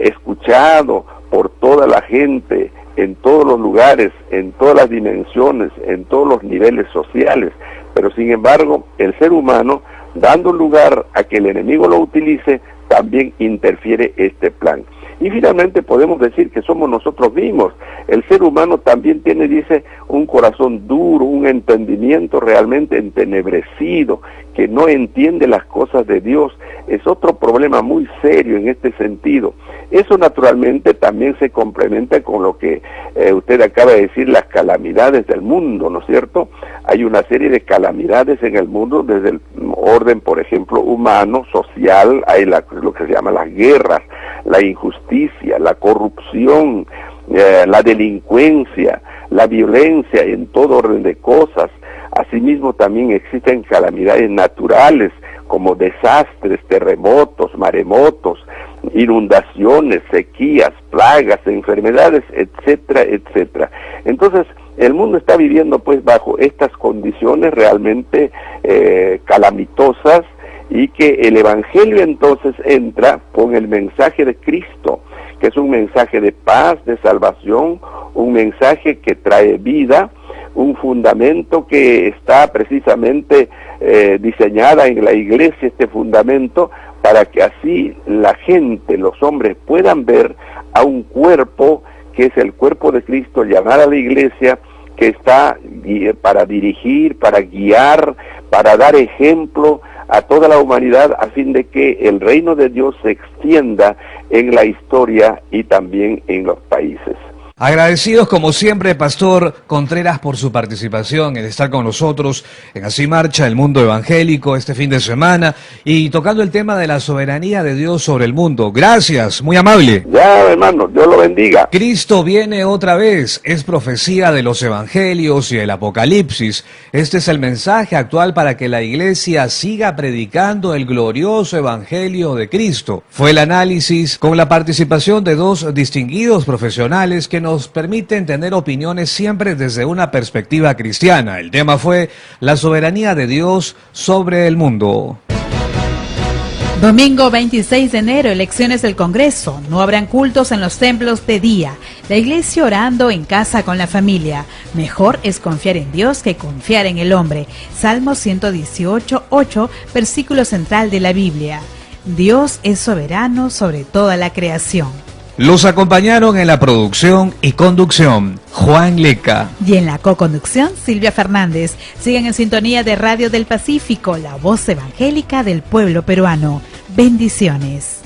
escuchado por toda la gente, en todos los lugares, en todas las dimensiones, en todos los niveles sociales. Pero sin embargo, el ser humano, dando lugar a que el enemigo lo utilice, también interfiere este plan. Y finalmente podemos decir que somos nosotros mismos. El ser humano también tiene, dice, un corazón duro, un entendimiento realmente entenebrecido, que no entiende las cosas de Dios. Es otro problema muy serio en este sentido. Eso naturalmente también se complementa con lo que usted acaba de decir, las calamidades del mundo, ¿no es cierto? Hay una serie de calamidades en el mundo, desde el orden, por ejemplo, humano, social, hay lo que se llama las guerras, la injusticia, la corrupción, la delincuencia, la violencia en todo orden de cosas. Asimismo también existen calamidades naturales como desastres, terremotos, maremotos, inundaciones, sequías, plagas, enfermedades, etcétera, etcétera. Entonces, el mundo está viviendo pues bajo estas condiciones realmente calamitosas, y que el Evangelio entonces entra con el mensaje de Cristo, que es un mensaje de paz, de salvación, un mensaje que trae vida, un fundamento que está precisamente diseñada en la iglesia, este fundamento, para que así la gente, los hombres, puedan ver a un cuerpo que es el cuerpo de Cristo, llamada la iglesia, que está para dirigir, para guiar, para dar ejemplo a toda la humanidad, a fin de que el reino de Dios se extienda en la historia y también en los países. Agradecidos como siempre, Pastor Contreras, por su participación, en estar con nosotros en Así Marcha el Mundo Evangélico este fin de semana y tocando el tema de la soberanía de Dios sobre el mundo. Gracias, muy amable. Ya, hermano, Dios lo bendiga. Cristo viene otra vez, es profecía de los evangelios y el Apocalipsis. Este es el mensaje actual para que la iglesia siga predicando el glorioso evangelio de Cristo. Fue el análisis con la participación de dos distinguidos profesionales que nos permiten tener opiniones siempre desde una perspectiva cristiana. El tema fue la soberanía de Dios sobre el mundo. Domingo 26 de enero, elecciones del Congreso. No habrán cultos en los templos de día. La iglesia orando en casa con la familia. Mejor es confiar en Dios que confiar en el hombre. Salmo 118:8, versículo central de la Biblia. Dios es soberano sobre toda la creación. Los acompañaron en la producción y conducción Juan Leca. Y en la co-conducción Silvia Fernández. Sigan en sintonía de Radio del Pacífico, la voz evangélica del pueblo peruano. Bendiciones.